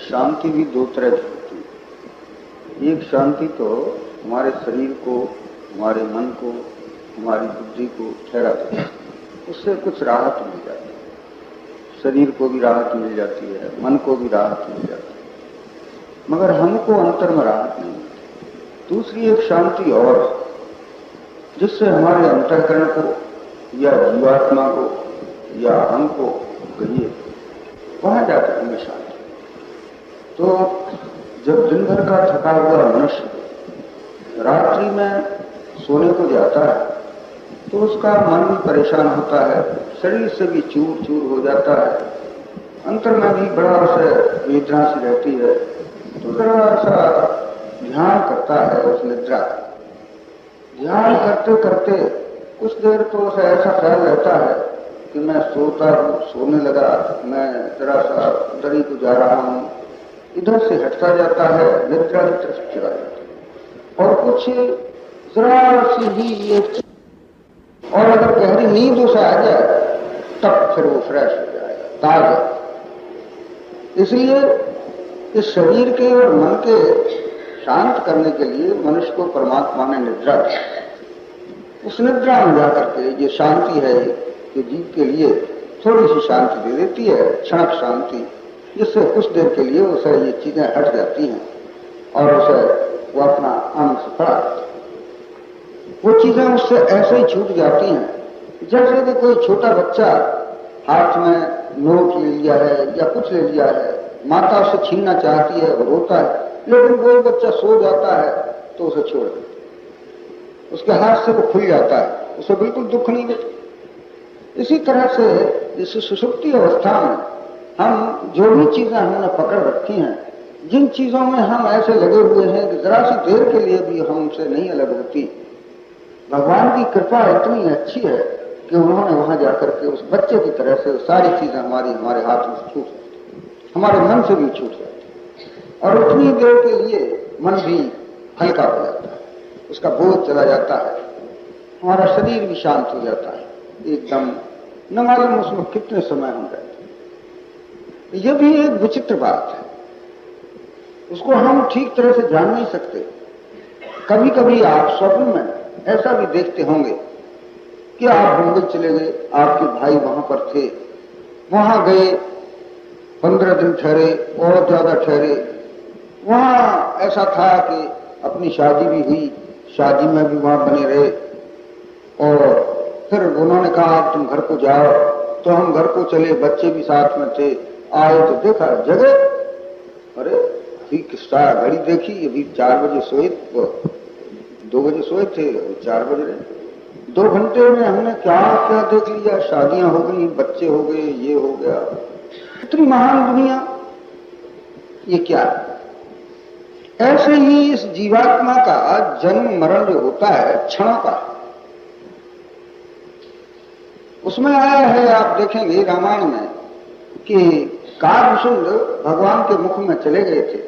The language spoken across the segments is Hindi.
शांति भी दो तरह की होती है। एक शांति तो हमारे शरीर को, हमारे मन को, हमारी बुद्धि को ठहरा देती है, उससे कुछ राहत मिल जाती है। शरीर को भी राहत मिल जाती है, मन को भी राहत मिल जाती है, मगर हमको अंतर में राहत नहीं मिलती। दूसरी एक शांति और, जिससे हमारे अंतःकरण को या जीवात्मा को या हमको कहिए, वहां जाकर हमें शांति। तो जब दिन भर का थका हुआ मनुष्य रात्रि में सोने को जाता है तो उसका मन भी परेशान होता है, शरीर से भी चूर चूर हो जाता है, अंतर में भी बड़ा उसे वेदना सी रहती है। तो जरा सा ध्यान करता है उस निद्रा का। ध्यान करते करते कुछ देर तो उसे ऐसा ख्याल रहता है कि मैं सोता हूँ, सोने लगा, मैं जरा सा दरी को जा रहा हूँ, इधर से हटता जाता है, निद्रा की तरफ चला जाता है। और कुछ जरा सी भी ये, और अगर गहरी नींद उसे आ जाए तब फिर वो फ्रेश हो जाएगा, ताजा। इसलिए इस शरीर के और मन के शांत करने के लिए मनुष्य को परमात्मा ने निद्रा दी। उस निद्रा में जाकर के ये शांति है कि जीव के लिए थोड़ी सी शांति दे देती है, क्षणिक शांति, जिससे कुछ देर के लिए उसे ये चीजें हट जाती हैं और उसे वो अपना आनंद से पड़ा। वो चीजें उससे ऐसे ही छूट जाती हैं जैसे कि कोई छोटा बच्चा हाथ में नोट ले लिया है या कुछ ले लिया है, माता उसे छीनना चाहती है, वो रोता है, लेकिन कोई बच्चा सो जाता है तो उसे छोड़ देता है, उसके हाथ से वो खुल जाता है, उसे बिल्कुल दुख नहीं देता। इसी तरह से इस सुषुप्ति अवस्था में हम जो भी चीजें हमने पकड़ रखी हैं, जिन चीजों में हम ऐसे लगे हुए हैं कि जरा सी देर के लिए भी हमसे नहीं अलग होती, भगवान की कृपा इतनी अच्छी है कि उन्होंने वहां जाकर के उस बच्चे की तरह से सारी चीजें हमारे हाथ में छूट जाती, हमारे मन से भी छूट जाती, और उतनी देर के लिए मन भी हल्का हो जाता है, उसका बोझ चला जाता है, हमारा शरीर भी शांत हो जाता है एकदम, न मालूम उसमें कितने समय हम रहते। यह भी एक विचित्र बात है, उसको हम ठीक तरह से जान नहीं सकते। कभी कभी आप स्वप्न में ऐसा भी देखते होंगे कि आप बंबई चले गए, आपके भाई वहां पर थे, वहां गए, 15 दिन ठहरे और ज्यादा ठहरे, वहां ऐसा था कि अपनी शादी भी हुई, शादी में भी वहां बने रहे, और फिर उन्होंने कहा आप तुम घर को जाओ, तो हम घर को चले, बच्चे भी साथ में थे, आए तो देखा जगह, अरे अभी किस्सा घड़ी देखी, अभी 4 बजे सोए, 2 बजे सोए थे, 4 बज रहे, 2 घंटे में हमने क्या क्या देख लिया, शादियां हो गई, बच्चे हो गए, ये हो गया, इतनी महान दुनिया, ये क्या है? ऐसे ही इस जीवात्मा का जन्म मरण जो होता है क्षणों का, उसमें आया है, आप देखेंगे रामायण में कि कागभूषुंड भगवान के मुख में चले गए थे,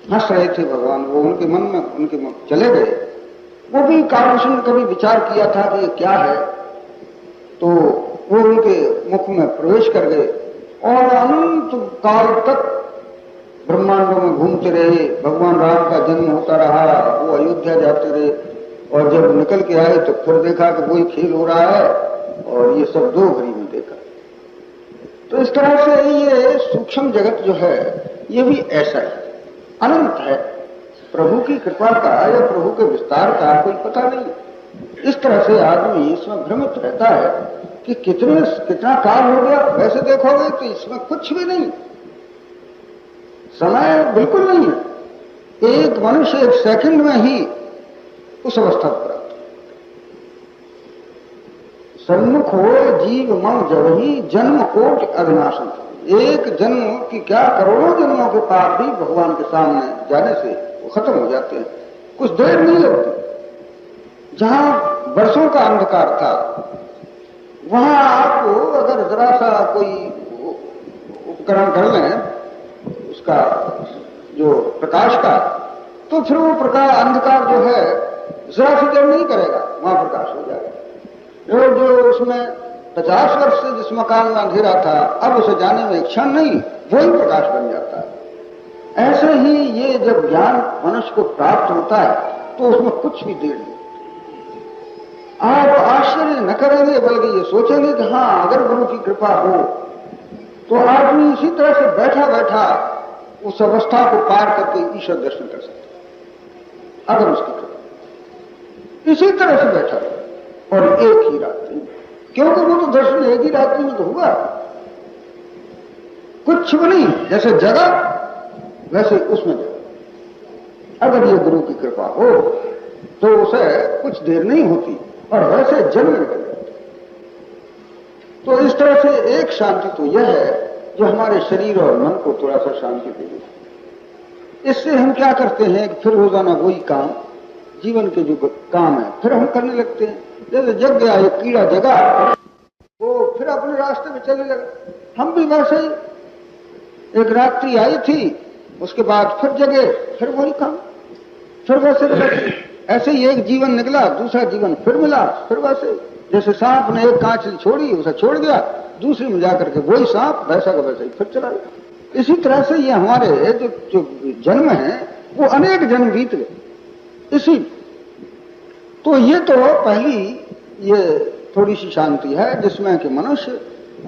हंस रहे थे भगवान, वो उनके मन में उनके मुख चले गए, वो भी कागभूषुंड कभी विचार किया था कि ये क्या है, तो वो उनके मुख में प्रवेश कर गए और अनंत काल तक ब्रह्मांडों में घूमते रहे, भगवान राम का जन्म होता रहा, वो अयोध्या जाते रहे, और जब निकल के आए तो फिर देखा कि वही खेल हो रहा है, और ये सब 2 घड़ी में देखा। तो इस तरह से ये सूक्ष्म जगत जो है ये भी ऐसा ही अनंत है, प्रभु की कृपा का या प्रभु के विस्तार का कोई पता नहीं। इस तरह से आदमी इसमें भ्रमित रहता है कि कितना काल हो गया, वैसे देखोगे तो इसमें कुछ भी नहीं, समय बिल्कुल नहीं है, एक मनुष्य 1 सेकंड में ही उस अवस्था पर आता है। सन्मुख हो जीव मन जब ही जन्म कोटि अविनाशन, एक जन्म की क्या करोड़ों जन्मों के पाप भी भगवान के सामने जाने से वो खत्म हो जाते हैं, कुछ देर नहीं लगती। जहां वर्षों का अंधकार था, वहां आपको अगर जरा सा कोई उपकरण कर लें उसका जो प्रकाश का, तो फिर वो प्रकाश अंधकार जो है जरा सी देर नहीं करेगा, वहां प्रकाश हो जाएगा। जो उसमें 50 वर्ष से जिस मकान में अंधेरा था, अब उसे जाने में एक क्षण नहीं, वही प्रकाश बन जाता है। ऐसे ही ये जब ज्ञान मनुष्य को प्राप्त होता है तो उसमें कुछ भी देर नहीं। आप आश्चर्य न करेंगे, बल्कि ये सोचेंगे कि हाँ, अगर गुरु की कृपा हो तो आदमी इसी तरह से बैठा बैठा उस अवस्था को पार करके ईश्वर दर्शन कर सकता है, अगर उसकी कृपा। इसी तरह से बैठा रहे और एक ही रात्रि, क्योंकि वो तो दर्शन एक ही रात्रि में तो हुआ, कुछ भी नहीं। जैसे जगा वैसे उसमें जगा। अगर ये गुरु की कृपा हो तो उसे कुछ देर नहीं होती और वैसे जन्म निकल जाता। तो इस तरह से एक शांति तो यह है जो हमारे शरीर और मन को थोड़ा सा शांति दे देती। इससे हम क्या करते हैं कि फिर रोजाना वही काम, जीवन के जो काम है फिर हम करने लगते हैं। जैसे जग गया एक कीड़ा जगा, वो फिर अपने रास्ते में चलने लगा। हम भी वैसे ही, एक रात्रि आई थी, उसके बाद फिर जगे, फिर वही काम, फिर वैसे ऐसे ही एक जीवन निकला, दूसरा जीवन फिर मिला, फिर वैसे। जैसे सांप ने एक कांच छोड़ी, उसे छोड़ दिया, दूसरी में जाकर के वही सांप वैसा का वैसा ही फिर चला गया। इसी तरह से ये हमारे जो जन्म है वो अनेक जन्म बीत गए इसी। तो ये तो पहली ये थोड़ी सी शांति है जिसमें कि मनुष्य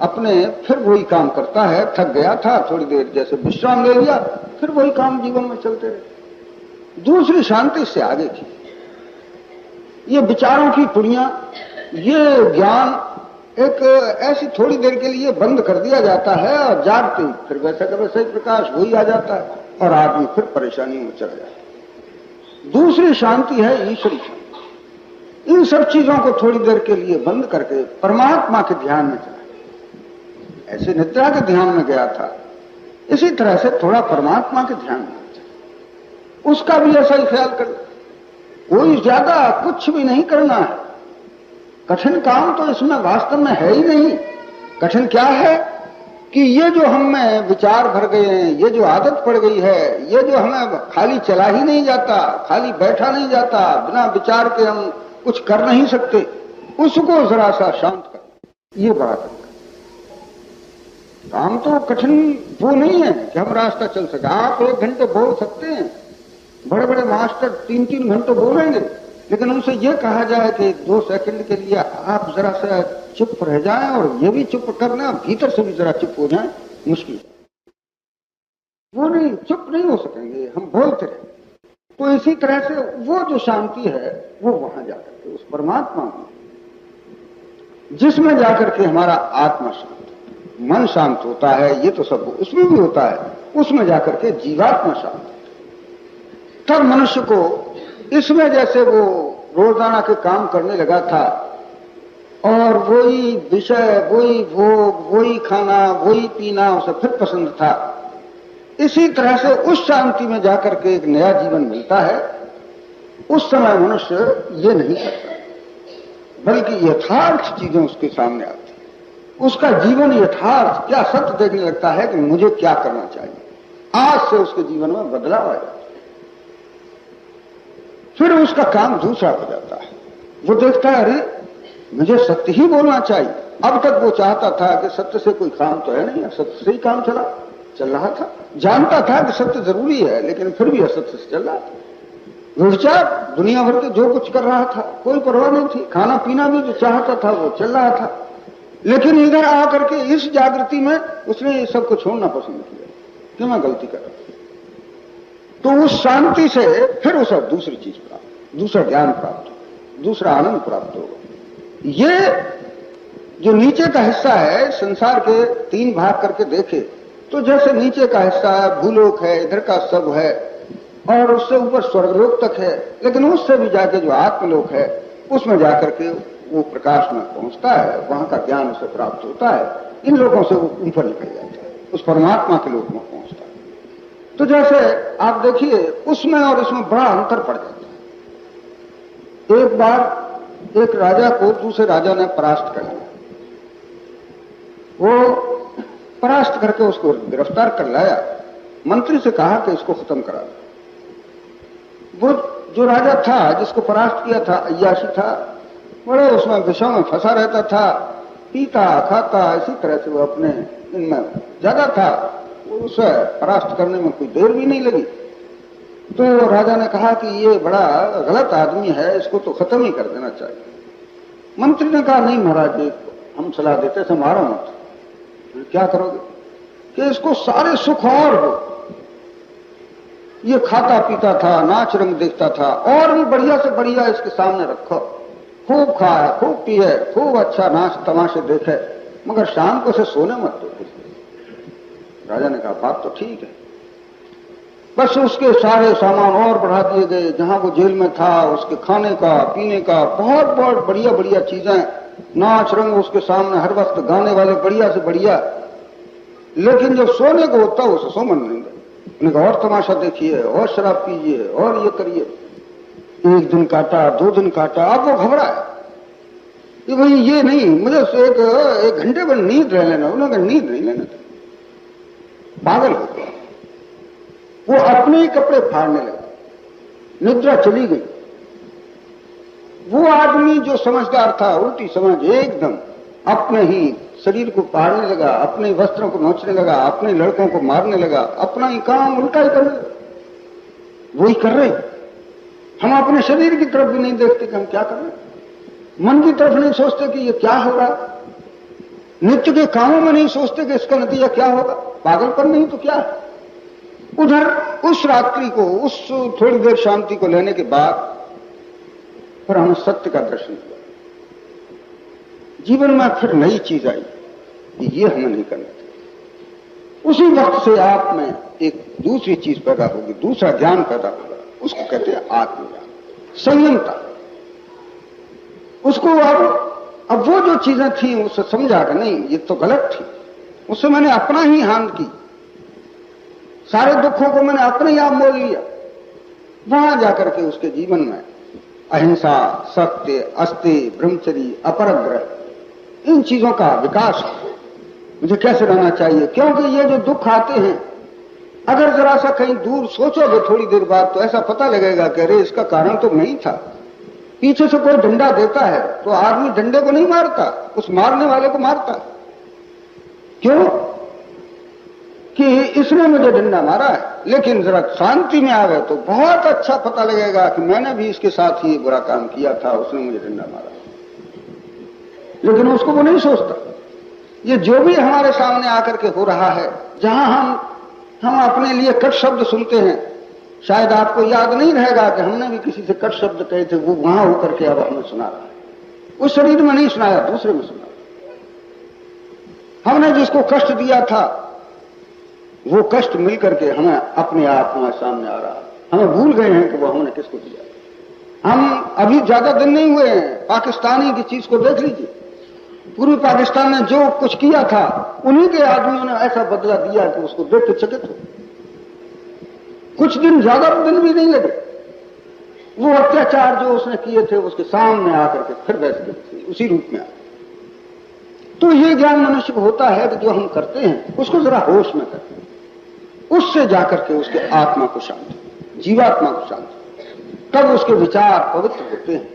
अपने फिर वही काम करता है। थक गया था, थोड़ी देर जैसे विश्राम ले लिया, फिर वही काम जीवन में चलते रहे। दूसरी शांति इससे आगे की, ये विचारों की पुड़ियां, ये ज्ञान एक ऐसी थोड़ी देर के लिए बंद कर दिया जाता है और जागते ही फिर वैसा का वैसा ही प्रकाश वही आ जाता है और आदमी फिर परेशानी में चला जाता है। दूसरी शांति है ईश्वरी शांति। इन सब चीजों को थोड़ी देर के लिए बंद करके परमात्मा के ध्यान में चला। ऐसे निद्रा के ध्यान में गया था, इसी तरह से थोड़ा परमात्मा के ध्यान में चला। उसका भी ऐसा ही ख्याल कर, कोई ज्यादा कुछ भी नहीं करना है। कठिन काम तो इसमें वास्तव में है ही नहीं। कठिन क्या है कि ये जो हम में विचार भर गए हैं, ये जो आदत पड़ गई है, ये जो हमें खाली चला ही नहीं जाता, खाली बैठा नहीं जाता, बिना विचार के हम कुछ कर नहीं सकते, उसको जरा सा शांत कर। ये बड़ा कठिन काम तो कठिन वो नहीं है कि हम रास्ता चल सके। आप 1 घंटे बोल सकते हैं, बड़े बड़े मास्टर 3-3 घंटे बोलेंगे, लेकिन उनसे यह कहा जाए कि 2 सेकंड के लिए आप जरा सा चुप रह जाएं और ये भी चुप करना, भीतर से भी जरा चुप हो जाएं, मुश्किल है। वो नहीं, चुप नहीं हो सकेंगे, हम बोलते रहेंगे। तो इसी तरह से वो जो शांति है वो वहां जाकर के उस परमात्मा में, जिसमें जाकर के हमारा आत्मा शांत, मन शांत होता है, ये तो सब उसमें भी होता है, उसमें जाकर के जीवात्मा शांत। तब मनुष्य को इसमें जैसे वो रोजाना के काम करने लगा था और वही विषय, वही भोग, वही खाना, वही पीना उसे फिर पसंद था, इसी तरह से उस शांति में जाकर के एक नया जीवन मिलता है। उस समय मनुष्य ये नहीं करता, बल्कि यथार्थ चीजें उसके सामने आती, उसका जीवन यथार्थ क्या सत्य देखने लगता है कि मुझे क्या करना चाहिए। आज से उसके जीवन में बदलाव आ जाता है, फिर उसका काम दूसरा हो जाता है। वो देखता है, अरे मुझे सत्य ही बोलना चाहिए। अब तक वो चाहता था कि सत्य से कोई काम तो है नहीं, सत्य से ही काम चल रहा था। जानता था कि सत्य जरूरी है, लेकिन फिर भी असत्य से चल रहा था। विचार दुनिया भर के जो कुछ कर रहा था कोई परवाह नहीं थी, खाना पीना भी जो चाहता था वो चल रहा था, लेकिन इधर आकर के इस जागृति में उसने सब कुछ छोड़ना पसंद किया कि मैं गलती कर रहा। तो उस शांति से फिर उसे दूसरी चीज प्राप्त, दूसरा ज्ञान प्राप्त हो, दूसरा आनंद प्राप्त होगा। ये जो नीचे का हिस्सा है, संसार के 3 भाग करके देखे तो जैसे नीचे का हिस्सा है भूलोक है, इधर का सब है, और उससे ऊपर स्वर्गलोक तक है, लेकिन उससे भी जाके जो आत्मलोक है उसमें जाकर के वो प्रकाश में पहुंचता है, वहां का ज्ञान उसे प्राप्त होता है। इन लोगों से वो ऊपर निकल जाता है, उस परमात्मा के लोक में पहुंचता है। तो जैसे आप देखिए उसमें और इसमें बड़ा अंतर पड़ जाता है। एक बार एक राजा को दूसरे राजा ने परास्त कर लिया, वो परास्त करके उसको गिरफ्तार कर लाया, मंत्री से कहा कि इसको खत्म करा दो। वो जो राजा था जिसको परास्त किया था, अय्याशी था, बड़े उसमें विषयों में फंसा रहता था पीता खाता, इसी तरह से वो अपने इनमें ज्यादा था, उसे परास्त करने में कोई देर भी नहीं लगी। तो राजा ने कहा कि ये बड़ा गलत आदमी है, इसको तो खत्म ही कर देना चाहिए। मंत्री ने कहा नहीं महाराज जी, हम सलाह देते थे मारो मत। क्या करोगे कि इसको सारे सुख और दो। ये खाता पीता था, नाच रंग देखता था, और भी बढ़िया से बढ़िया इसके सामने रखो, खूब खाए, खूब पिए, खूब अच्छा नाच तमाशे देखे, मगर शाम को से सोने मत दो। राजा ने कहा बात तो ठीक है। बस उसके सारे सामान और बढ़ा दिए गए, जहां वो जेल में था उसके खाने का पीने का बहुत बहुत बढ़िया बढ़िया चीजें, नाच रंग उसके सामने हर वक्त, गाने वाले बढ़िया से बढ़िया। लेकिन जब सोने को होता उसे सो मन नहीं गया, और तमाशा देखिए और शराब पीजिए और ये करिए। एक दिन काटा, 2 दिन काटा, अब वो घबराया कि भाई ये नहीं, मुझे एक घंटे में नींद रह लेना। उन्होंने कहा नींद नहीं लेना, पागल हो गया। वो अपने ही कपड़े फाड़ने लगा, निद्रा चली गई। वो आदमी जो समझदार था, उल्टी समझ एकदम, अपने ही शरीर को फाड़ने लगा, अपने वस्त्रों को नोचने लगा, अपने लड़कों को मारने लगा, अपना ही काम उल्टा ही करने लगा। वही कर रहे, हम अपने शरीर की तरफ भी नहीं देखते कि हम क्या कर रहे, मन की तरफ नहीं सोचते कि ये क्या हो रहा, नित्य के कामों में नहीं सोचते कि इसका नतीजा क्या होगा। पागलपन नहीं तो क्या है। उधर उस रात्रि को, उस थोड़ी देर शांति को लेने के बाद फिर हमें सत्य का दर्शन हुआ। जीवन में फिर नई चीज आई कि ये हमें नहीं करना चाहिए। उसी वक्त से आप में एक दूसरी चीज पैदा होगी, दूसरा ज्ञान पैदा होगा, उसको कहते हैं आत्मज्ञान, संयमता। उसको अब वो जो चीजें थी उससे समझा कि नहीं ये तो गलत थी, उससे मैंने अपना ही हानि की, सारे दुखों को मैंने अपने ही आप मोल लिया। वहां जाकर के उसके जीवन में अहिंसा, सत्य, अस्तेय, ब्रह्मचर्य, अपरग्रह, इन चीजों का विकास मुझे कैसे रहना चाहिए। क्योंकि ये जो दुख आते हैं, अगर जरा सा कहीं दूर सोचोगे थोड़ी देर बाद, तो ऐसा पता लगेगा कि अरे इसका कारण तो नहीं था। पीछे से कोई डंडा देता है तो आदमी डंडे को नहीं मारता, उस मारने वाले को मारता। क्यों? कि इसने मुझे डंडा मारा है। लेकिन जरा शांति में आ गए तो बहुत अच्छा पता लगेगा कि मैंने भी इसके साथ ही बुरा काम किया था, उसने मुझे डंडा मारा। लेकिन उसको वो नहीं सोचता। ये जो भी हमारे सामने आकर के हो रहा है, जहां हम अपने लिए कट शब्द सुनते हैं, शायद आपको याद नहीं रहेगा कि हमने भी किसी से कट शब्द कहे थे, वो वहां होकर के अब हमें सुना रहा है। उस शरीर में नहीं सुनाया, दूसरे में सुना। हमने जिसको कष्ट दिया था वो कष्ट मिलकर के हमें अपने आप हमारे सामने आ रहा है। हमें भूल गए हैं कि वो हमने किसको दिया। हम अभी ज्यादा दिन नहीं हुए हैं, पाकिस्तानी की चीज को देख लीजिए। पूर्वी पाकिस्तान ने जो कुछ किया था, उन्हीं के आदमियों ने ऐसा बदला दिया कि उसको देख के चकित हो। कुछ दिन, ज्यादा दिन भी नहीं लगे, वो अत्याचार जो उसने किए थे उसके सामने आकर के फिर वैसे उसी रूप में आ। तो ये ज्ञान मनुष्य को होता है कि जो हम करते हैं उसको जरा होश में करते हैं, उससे जाकर के उसके आत्मा को शांति, जीवात्मा को शांति, तब उसके विचार पवित्र होते हैं।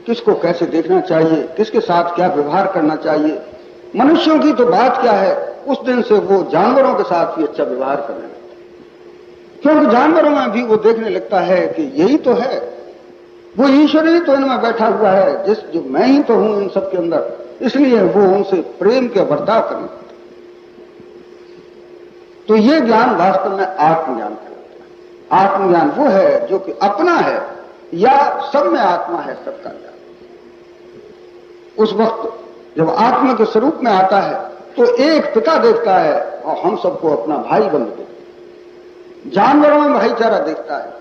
किसको कैसे देखना चाहिए, किसके साथ क्या व्यवहार करना चाहिए। मनुष्यों की तो बात क्या है, उस दिन से वो जानवरों के साथ भी अच्छा व्यवहार करने लगता है। क्योंकि जानवरों में भी वो देखने लगता है कि यही तो है, वो ईश्वर ही तो इनमें बैठा हुआ है, जो मैं ही तो हूं इन सबके अंदर, इसलिए वो उनसे प्रेम के बर्ताव करने लगता है। तो ये ज्ञान वास्तव में आत्मज्ञान कहलाता है। आत्मज्ञान वो है जो कि अपना है या सब में आत्मा है, सबका ज्ञान। उस वक्त जब आत्मा के स्वरूप में आता है तो एक पिता देखता है और हम सबको अपना भाई बंधु देखता है। जानवरों में भाईचारा देखता है,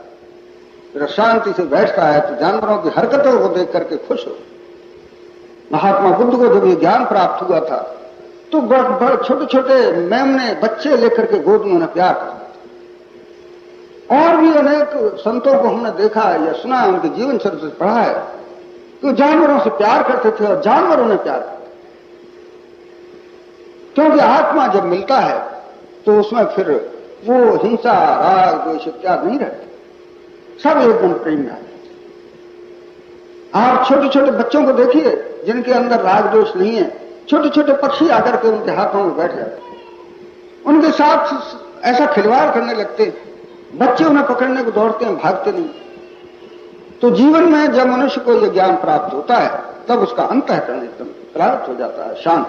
फिर शांति से बैठता है तो जानवरों की हरकतों को देख करके खुश हो। महात्मा बुद्ध को जब ये ज्ञान प्राप्त हुआ था तो बड़े छोटे छोटे मेमने बच्चे लेकर के गोद में उन्हें प्यार करते थे। और भी अनेक संतों को हमने देखा या सुना है, उनके जीवन चरित्र से पढ़ा है, तो जानवरों से प्यार करते थे और जानवर उन्हें प्यार करते। क्योंकि आत्मा जब मिलता है तो उसमें फिर वो हिंसा, राग, द्वेष इत्यादि नहीं रहते, सब एकदम प्रेम में आते। आप छोटे छोटे बच्चों को देखिए जिनके अंदर राग द्वेष नहीं है, छोटे छोटे पक्षी आकर के उनके हाथों में बैठ जाते, उनके साथ ऐसा खिलवाड़ करने लगते, बच्चे उन्हें पकड़ने को दौड़ते हैं, भागते नहीं। तो जीवन में जब मनुष्य को यह ज्ञान प्राप्त होता है तब उसका अंतःकरण एकदम प्राप्त हो जाता है, शांत।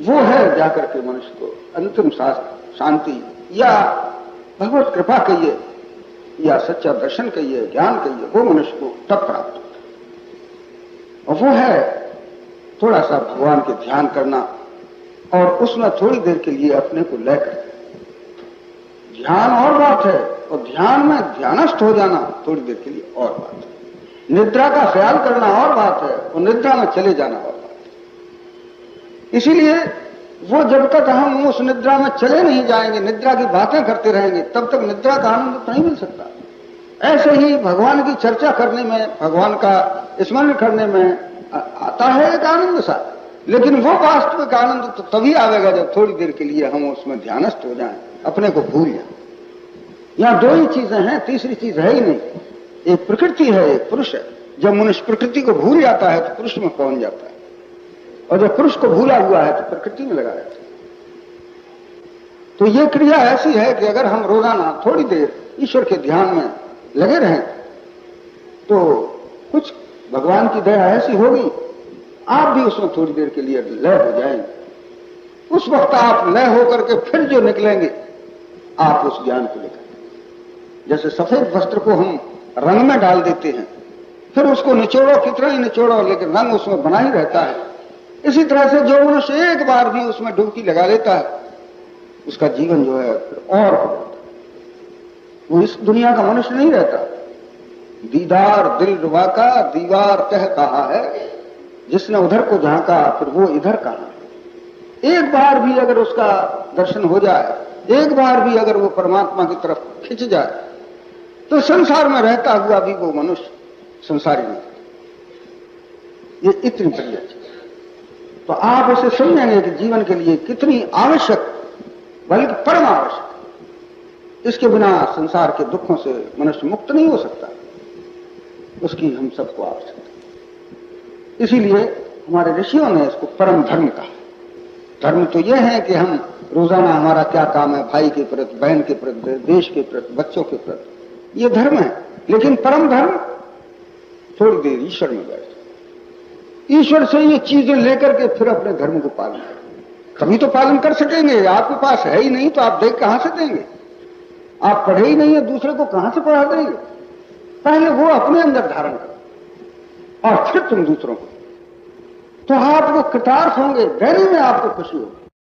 वो है जाकर के मनुष्य को अंतिम शांति, या भगवत कृपा कहिए, या सच्चा दर्शन कहिए, ज्ञान कहिए, वो मनुष्य को तब प्राप्त होता है। और वो है थोड़ा सा भगवान के ध्यान करना, और उसमें थोड़ी देर के लिए अपने को लेकर। ध्यान और बात है, और ध्यान में ध्यानस्थ हो जाना थोड़ी देर के लिए और बात है। निद्रा का ख्याल करना और बात है, और निद्रा में चले जाना और बात है। इसीलिए वो जब तक हम उस निद्रा में चले नहीं जाएंगे, निद्रा की बातें करते रहेंगे, तब तक निद्रा का आनंद नहीं मिल सकता। ऐसे ही भगवान की चर्चा करने में, भगवान का स्मरण करने में आता है एक आनंद सा, लेकिन वो वास्तविक आनंद तो तभी आवेगा जब थोड़ी देर के लिए हम उसमें ध्यानस्थ हो जाएं, अपने को भूल जाएं। यहां दो ही चीजें हैं, तीसरी चीज है ही नहीं। एक प्रकृति है, एक पुरुष है। जब मनुष्य प्रकृति को भूल जाता है तो पुरुष में पहुंच जाता है, और जब पुरुष को भूला हुआ है तो प्रकृति में लगा रहता है। तो ये क्रिया ऐसी है कि अगर हम रोजाना थोड़ी देर ईश्वर के ध्यान में लगे रहें तो कुछ भगवान की दया ऐसी होगी, आप भी उसमें थोड़ी देर के लिए लय हो जाएंगे। उस वक्त आप लय होकर के फिर जो निकलेंगे, आप उस ज्ञान को लेकर, जैसे सफेद वस्त्र को हम रंग में डाल देते हैं, फिर उसको निचोड़ो, कितना ही निचोड़ो, लेकिन रंग उसमें बना ही रहता है। इसी तरह से जो मनुष्य एक बार भी उसमें डुबकी लगा लेता है, उसका जीवन जो है फिर और हो जाता है। वो इस दुनिया का मनुष्य नहीं रहता। दीदार दिल रुबा का दीवार कह कहा है, जिसने उधर को झांका फिर वो इधर कहा। एक बार भी अगर उसका दर्शन हो जाए, एक बार भी अगर वो परमात्मा की तरफ खिंच जाए, तो संसार में रहता हुआ भी वो मनुष्य संसारी नहीं। ये इतनी बढ़िया चीज। तो आप उसे समझेंगे कि जीवन के लिए कितनी आवश्यक, बल्कि परम आवश्यक। इसके बिना संसार के दुखों से मनुष्य मुक्त नहीं हो सकता। उसकी हम सबको आवश्यकता। इसीलिए हमारे ऋषियों ने इसको परम धर्म कहा। धर्म तो यह है कि हम रोजाना हमारा क्या काम है, भाई के प्रति, बहन के प्रति, देश के प्रति, बच्चों के प्रति, ये धर्म है। लेकिन परम धर्म थोड़ी देर ईश्वर में बैठ, ईश्वर से ये चीजें लेकर के फिर अपने धर्म को पालन करें, तभी तो पालन कर सकेंगे। आपके पास है ही नहीं तो आप देख कहां से देंगे? आप पढ़े ही नहीं है, दूसरे को कहां से पढ़ा देंगे? पहले वो अपने अंदर धारण करो और फिर तुम दूसरों को, तो आप वो कृतार्थ होंगे, देने में आपको खुशी होगी।